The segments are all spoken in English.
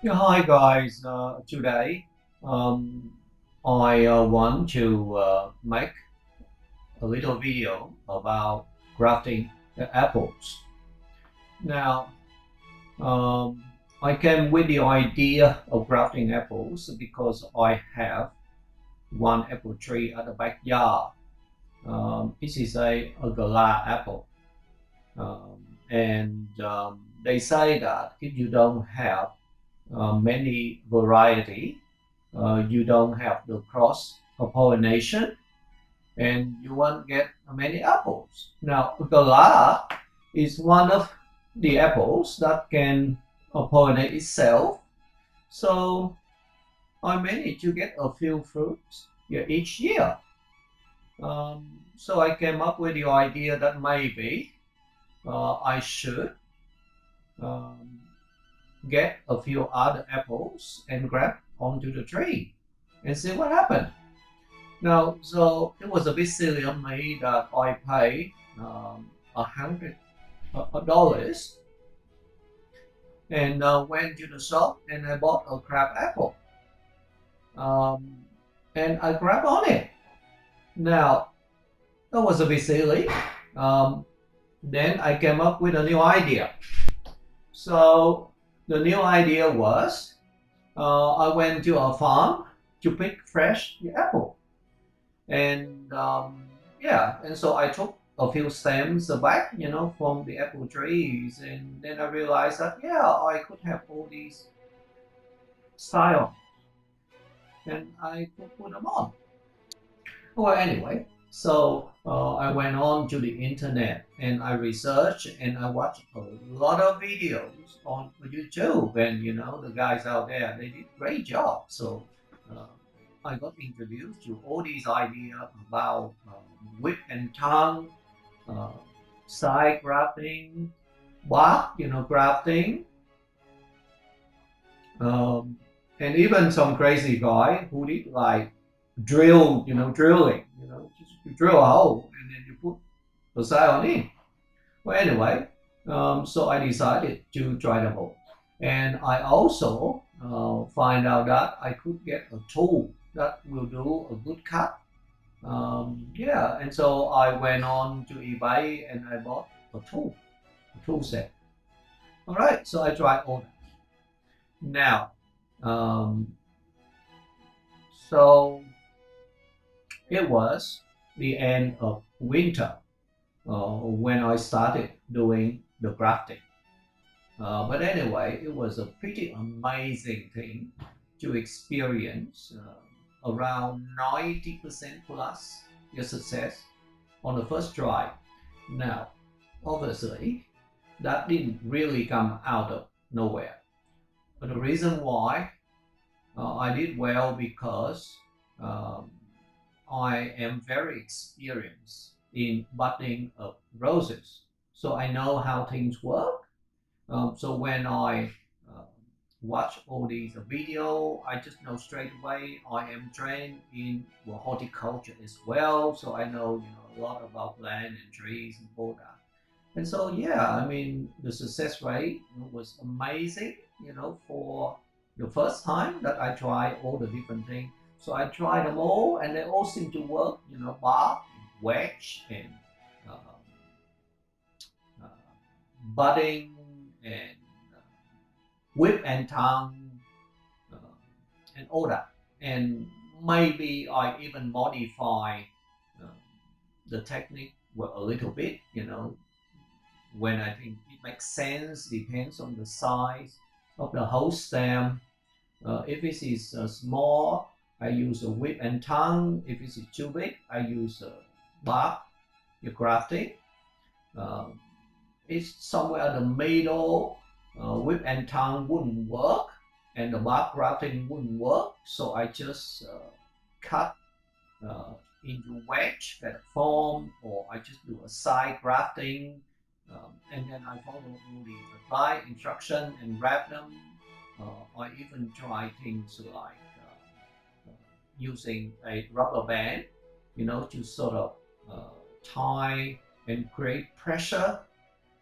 Yeah, hi guys. Today, um, I want to make a little video about grafting the apples. Now, um, I came with the idea of grafting apples because I have one apple tree at the backyard. This is a Gala apple, and they say that if you don't have many variety, you don't have the cross pollination, and you won't get many apples. Now, Gala is one of the apples that can pollinate itself. So I managed to get a few fruits each year. So I came up with the idea that maybe I should um, get a few other apples and grab onto the tree and see what happened. Now, so it was a bit silly on me that I paid $100 and went to the shop and I bought a crab apple, um, and I grabbed on it. Now that was a bit silly. Um, then I came up with a new idea. So the new idea was I went to a farm to pick fresh apple. And yeah, and so I took a few stems back, from the apple trees, and then I realized that yeah, I could have all these style, and I could put them on. Well, anyway, so I went on to the internet and I researched and I watched a lot of videos on YouTube, and the guys out there, they did great job. So uh, I got introduced to all these ideas about whip and tongue, uh, side grafting, bark, grafting, um, and even some crazy guy who did like drilling, just you drill a hole and then you put the side on it. Well, anyway, so I decided to try them all, and I also find out that I could get a tool that will do a good cut. Yeah, and so I went on to eBay and I bought a tool set. All right, so I tried all that. Now, um, so it was the end of winter when I started doing the grafting. But anyway, it was a pretty amazing thing to experience around 90% plus your success on the first try. Now, obviously, that didn't really come out of nowhere. But the reason why I did well because um, I am very experienced in budding of roses. So I know how things work. So when I uh, watch all these video, I just know straight away I am trained in horticulture as well. So I know a lot about plant and trees and all that. And so yeah, I mean the success rate was amazing. For the first time that I tried all the different things. So I tried them all, and they all seem to work. Bark, wedge, and uh, uh, budding, and uh, whip and tongue, uh, and all that. And maybe I even modify uh, the technique a little bit. When I think it makes sense, depends on the size of the whole stem. If it is small, I use a whip and tongue. If it is too big, I use a bark, grafting. Um, it's somewhere in the middle. Whip and tongue wouldn't work, and the bark grafting wouldn't work. So I just cut uh, into wedge that form, or I just do a side grafting, and then I follow all the apply instruction and wrap them. I even try things like using a rubber band, to sort of tie and create pressure,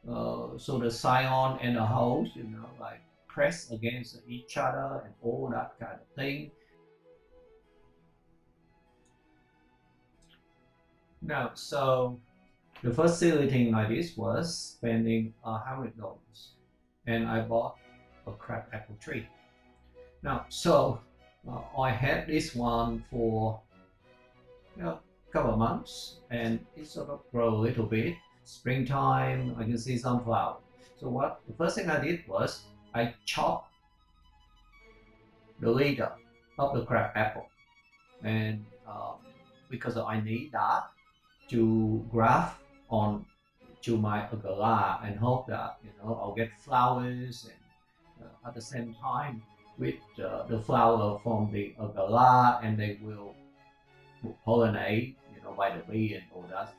so the scion and the host, like press against each other and all that kind of thing. Now, so the first silly thing I did was spending $100, and I bought a crab apple tree. Now, so I had this one for a couple of months, and it sort of grew a little bit. Springtime, I can see some flower. So the first thing I did was I chopped the leader of the crab apple, and because I need that to graft on to my Gala and hope that I'll get flowers and at the same time with the flower from the Gala, and they will pollinate by the bee and all that.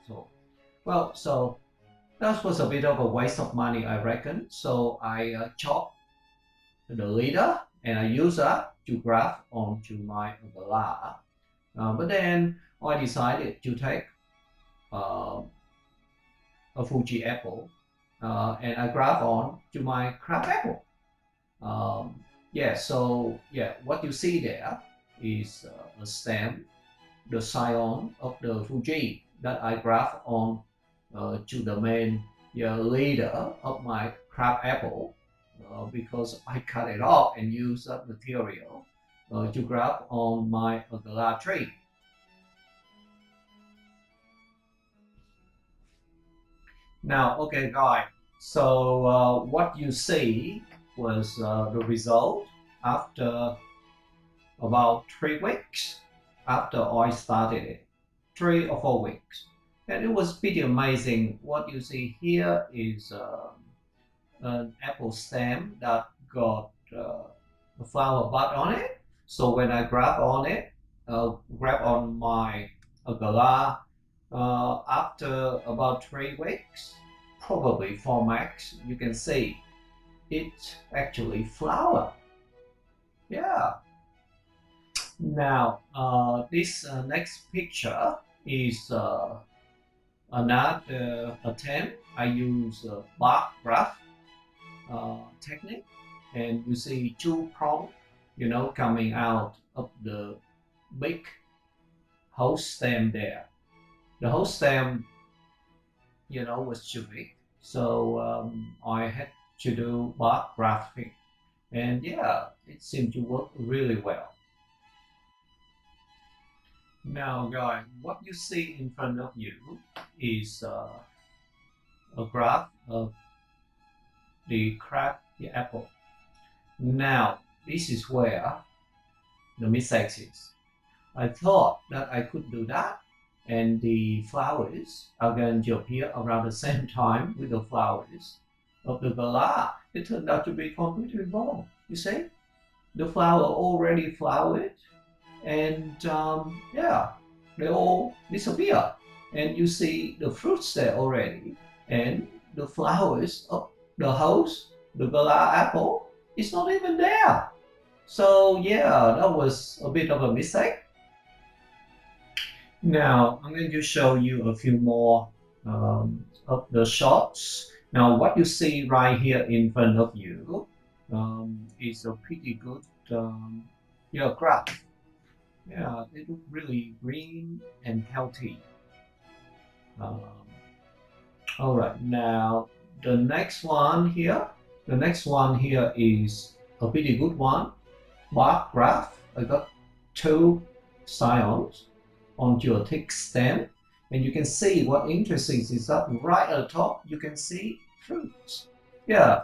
So that was a bit of a waste of money, I reckon. So I chopped the leader and I use that to graft onto my Gala. But then I decided to take a Fuji apple and I graft on to my crab apple. What you see there is a stem, the scion of the Fuji that I graft on to the main leader of my crab apple because I cut it off and use that material to graft on my Gala tree. Now, okay, guys. So what you see was the result after about 3 weeks after I started it, 3 or 4 weeks, and it was pretty amazing. What you see here is an apple stem that got a flower bud on it. So when I grab on it, grab on my Gala, after about 3 weeks, probably 4 max, you can see it actually flower. Yeah. Now this next picture is another attempt. I use bark graft technique, and you see two prongs coming out of the big whole stem there. The whole stem was too big, so I had to do bark grafting, and yeah, it seemed to work really well. Now guys, what you see in front of you is a graph of the crab apple. Now this is where the mistake is. I thought that I could do that and the flowers are going to appear around the same time with the flowers of the Gala. It turned out to be completely wrong. You see, the flower already flowered, and they all disappear. And you see the fruits there already, and the flowers of the house, the Gala apple, is not even there. So yeah, that was a bit of a mistake. Now I'm going to show you a few more of the shots. Now what you see right here in front of you is a pretty good graft. Yeah, they look really green and healthy. Um, all right, now the next one here is a pretty good one. Bark graft. I got 2 scions onto a thick stem, and you can see what interesting is that right at the top you can see fruits. Yeah,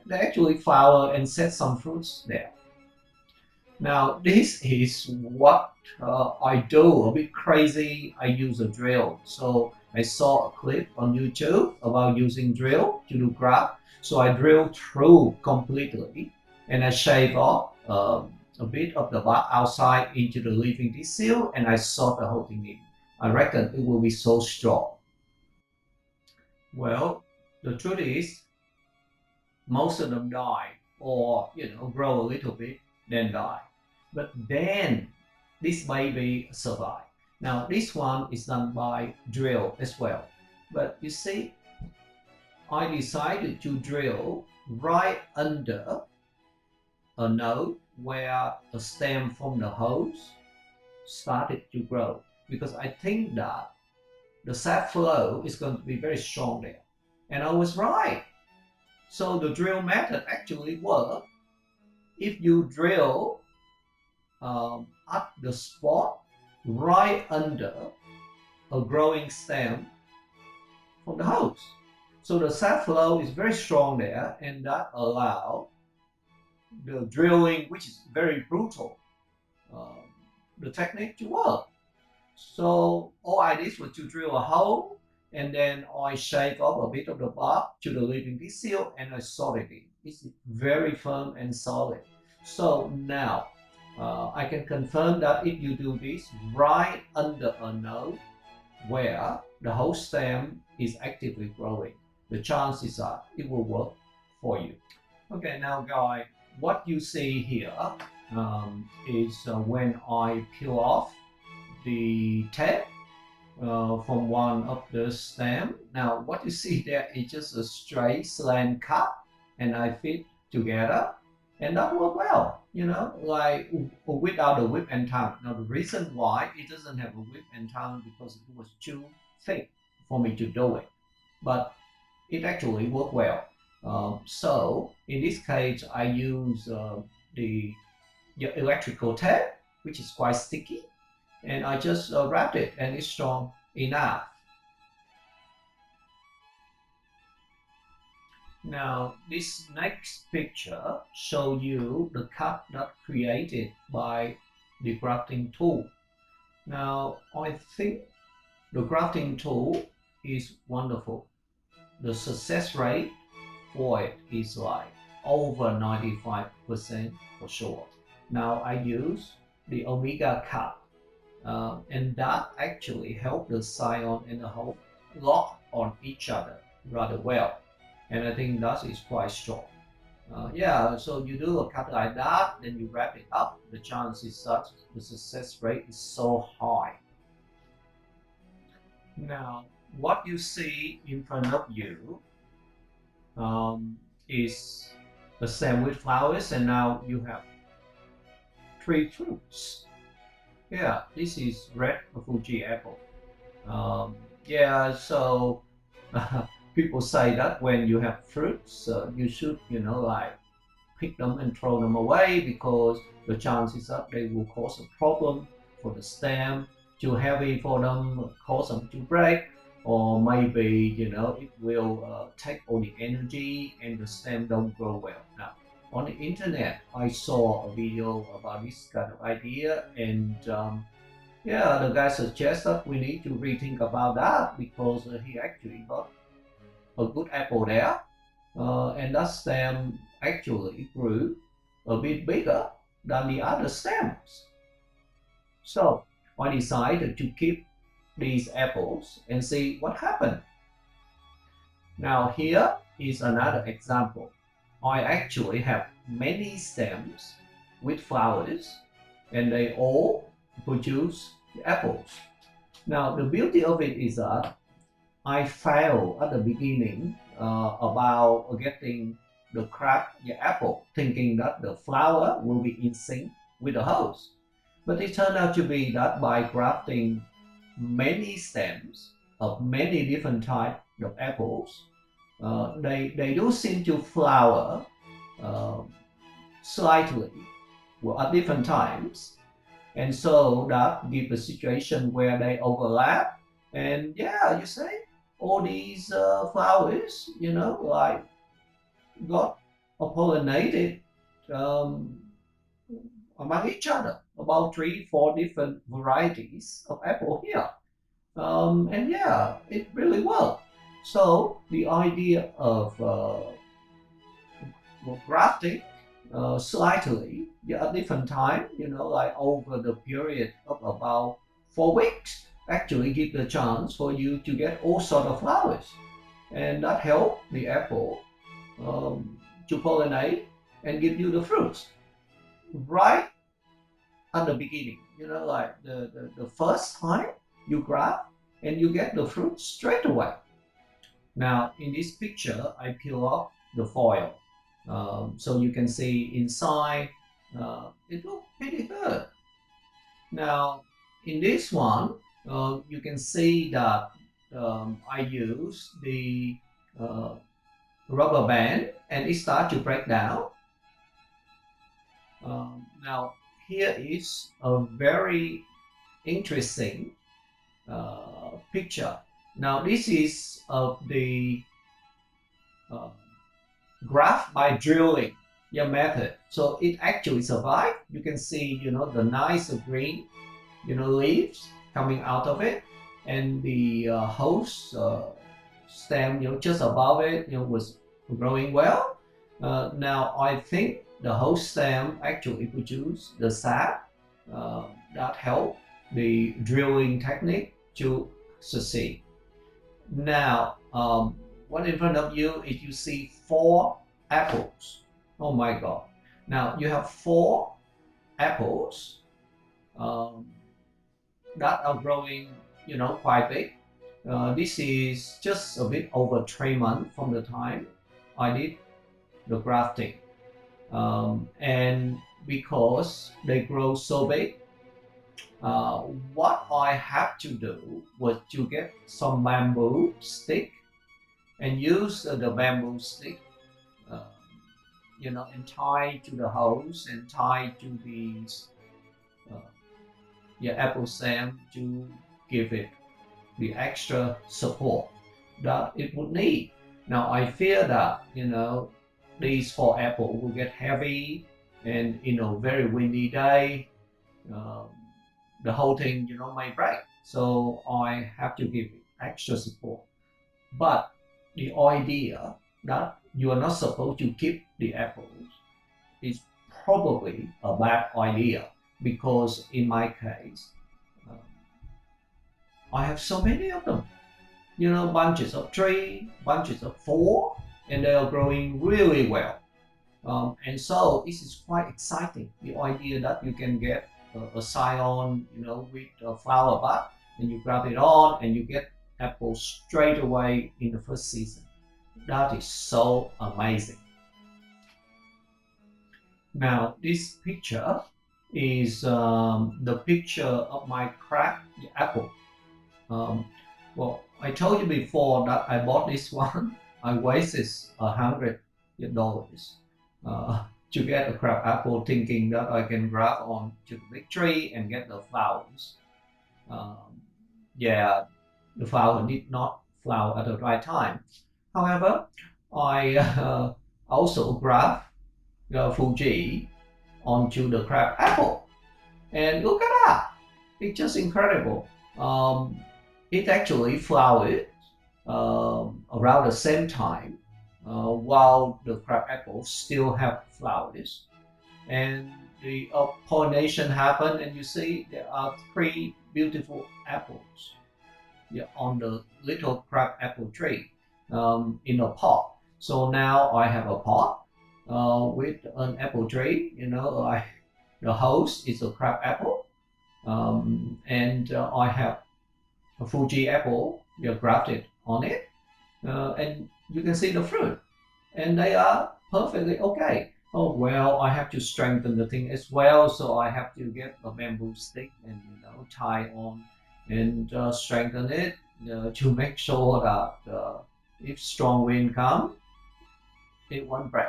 they actually flower and set some fruits there. Now this is what I do, a bit crazy. I use a drill. So I saw a clip on YouTube about using drill to do graft. So I drill through completely and I shave off a bit of the bark outside into the living tissue, and I sort the whole thing in. I reckon it will be so strong. Well, the truth is most of them die or grow a little bit then die. But then this baby survive. Now this one is done by drill as well. But you see, I decided to drill right under a node where a stem from the hose started to grow, because I think that the sap flow is going to be very strong there. And I was right. So the drill method actually worked. If you drill at the spot right under a growing stem from the hose. So the sap flow is very strong there, and that allows the drilling, which is very brutal, um, the technique to work. So all I did was to drill a hole, and then I shave off a bit of the bark to the living tissue, and I soldered it. It's very firm and solid. So now I can confirm that if you do this right under a node where the whole stem is actively growing, the chances are it will work for you. Okay, now guys, what you see here is when I peel off the tape from one of the stem. Now what you see there is just a straight slant cut, and I fit together, and that worked well, you know, like without a whip and tongue. Now the reason why it doesn't have a whip and tongue because it was too thick for me to do it, but it actually worked well. So in this case I use the electrical tape, which is quite sticky, and I just wrapped it, and it's strong enough. Now this next picture shows you the cut that created by the grafting tool. Now I think the grafting tool is wonderful. The success rate for it is like over 95% for sure. Now I use the Omega cut, and that actually helped the scion and the hole lock on each other rather well, and I think that is quite strong. Yeah, so you do a cut like that, then you wrap it up. The chance is such, the success rate is so high. Now, what you see in front of you is a stem with flowers, and now you have 3 fruits. Yeah, this is red Fuji apple. Yeah, so people say that when you have fruits, you should, you know, like pick them and throw them away, because the chances that they will cause a problem for the stem, too heavy for them, cause them to break, or maybe, you know, it will take all the energy and the stem don't grow well. Now, on the internet, I saw a video about this kind of idea, and yeah, the guy suggests that we need to rethink about that, because he actually got a good apple there, and that stem actually grew a bit bigger than the other stems. So I decided to keep these apples and see what happened. Now here is another example. I actually have many stems with flowers, and they all produce apples. Now the beauty of it is that I failed at the beginning about getting the crack, the apple, thinking that the flower will be in sync with the host. But it turned out to be that by grafting many stems of many different types of apples, they do seem to flower slightly, well, at different times, and so that gives a situation where they overlap, and yeah, you see all these flowers, you know, like got pollinated among each other, about 3-4 different varieties of apple here, and yeah, it really worked. So the idea of grafting slightly, yeah, at different time, you know, like over the period of about 4 weeks, actually give the chance for you to get all sort of flowers, and that help the apple to pollinate and give you the fruits right at the beginning. You know, like the first time you graft, and you get the fruit straight away. Now in this picture, I peel off the foil. So you can see inside, it looks pretty good. Now, in this one, you can see that I use the uh, rubber band and it starts to break down. Now, here is a very interesting picture. Now, this is the uh, graft by drilling method. So it actually survived. You can see, the nice green, leaves coming out of it, and the host stem, just above it, was growing well. Now I think the host stem actually produce the sap that help the drilling technique to succeed. Now, what in front of you is you see 4 apples. Oh my God. Now you have 4 apples um, that are growing, quite big. This is just a bit over 3 months from the time I did the grafting. And because they grow so big, what I have to do was to get some bamboo stick and use the bamboo stick, uh, and tie to the hose and tie to these apple stem to give it the extra support that it would need. Now I fear that these 4 apples will get heavy, and very windy day, um, the whole thing may break. So I have to give it extra support. But the idea that you are not supposed to keep the apples is probably a bad idea, because in my case, um, I have so many of them. Bunches of 3, bunches of 4, and they are growing really well. And so this is quite exciting. The idea that you can get a scion, with a flower bud, and you grab it on, and you get apples straight away in the first season. That is so amazing. Now, this picture is the picture of my cracked apple. Um, well, I told you before that I bought this one. I wasted $100 to get a crab apple, thinking that I can grab on to the big tree and get the flowers. Um, yeah, the flower did not flower at the right time. However, I also grabbed the Fuji onto the crab apple, and look at that! It's just incredible. It actually flowered around the same time, while the crab apples still have flowers, and the pollination happened, and you see there are 3 beautiful apples, on the little crab apple tree, in a pot. So now I have a pot with an apple tree. The host is a crab apple, and I have a Fuji apple grafted on it, and you can see the fruit, and they are perfectly okay. Oh well, I have to strengthen the thing as well, so I have to get a bamboo stick and tie on and strengthen it to make sure that if strong wind come, it won't break.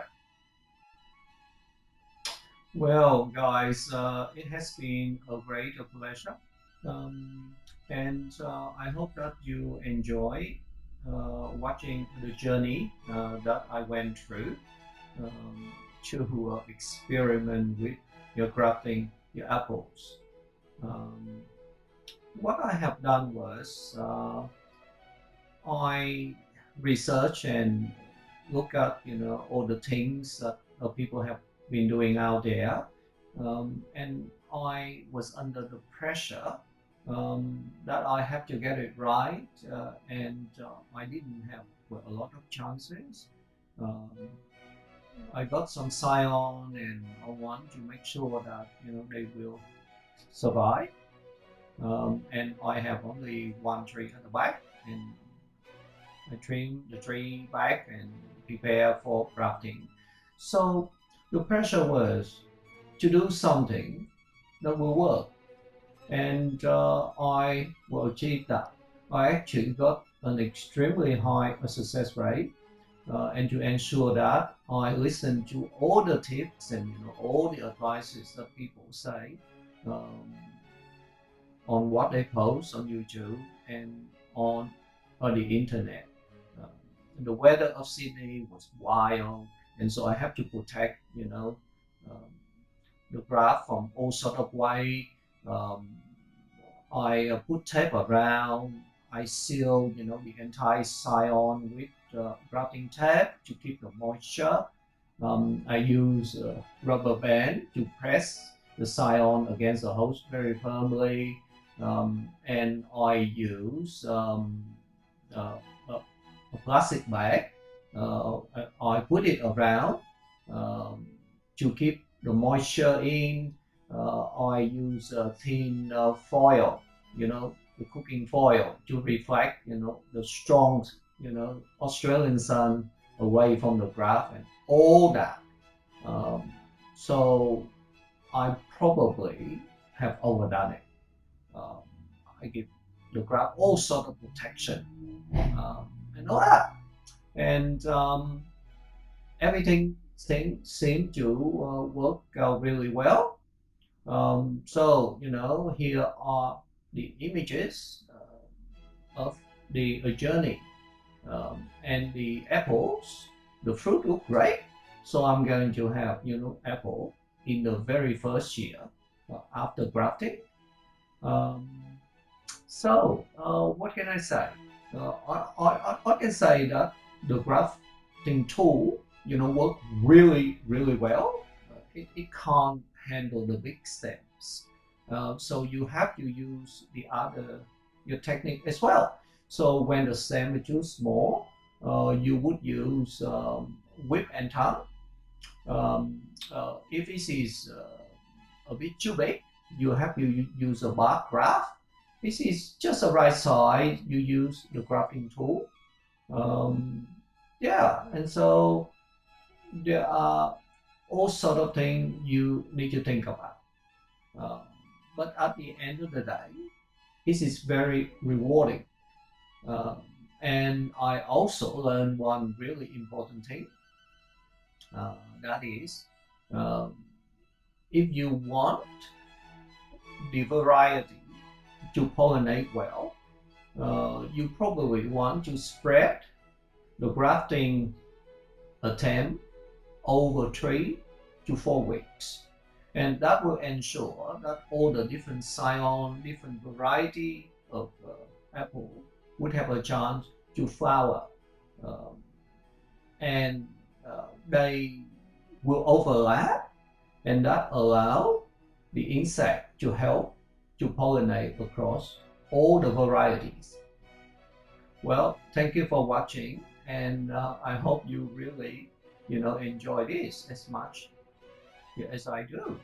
Well, guys, it has been a great pleasure, and I hope that you enjoy watching the journey that I went through um, to experiment with your grafting your apples. Um, what I have done was I research and look at all the things that people have been doing out there, and I was under the pressure that I have to get it right, and I didn't have a lot of chances. Um, I got some scion, and I want to make sure that they will survive. And I have only one tree at the back, and I trim the tree back and prepare for grafting. So the pressure was to do something that will work, and I will achieve that. I actually got an extremely high success rate, and to ensure that I listen to all the tips and all the advices that people say um, on what they post on YouTube and on the internet. Um, the weather of Sydney was wild, and so I have to protect um, the graft from all sort of way. Um, I put tape around. I seal, the entire scion with grafting tape to keep the moisture. I use a rubber band to press the scion against the host very firmly, and I use uh, a plastic bag. I put it around um, to keep the moisture in. I use a thin foil, the cooking foil to reflect, the strong, Australian sun away from the graft and all that. Um, so I probably have overdone it. Um, I give the graft all sort of protection and all that, and everything seemed to work out really well. So here are the images of the journey, and the apples. The fruit look great, so I'm going to have apple in the very first year after grafting. Um, what can I say? I can say that the grafting tool, work really, really well. It can't handle the big stems, so you have to use your technique as well. So when the stem is too small, you would use whip and tongue. If it is a bit too big, you have to use a bar graft. This is just the right size. You use the grafting tool. Um, yeah, and so there are all sort of things you need to think about. Um, but at the end of the day, this is very rewarding. Um, and I also learned one really important thing. That is, um, if you want the variety to pollinate well, you probably want to spread the grafting attempt over 3 to 4 weeks. And that will ensure that all the different scion, different variety of apple would have a chance to flower. Um, and they will overlap, and that allow the insect to help to pollinate across all the varieties. Well, thank you for watching, and I hope you really, enjoy this as much as I do.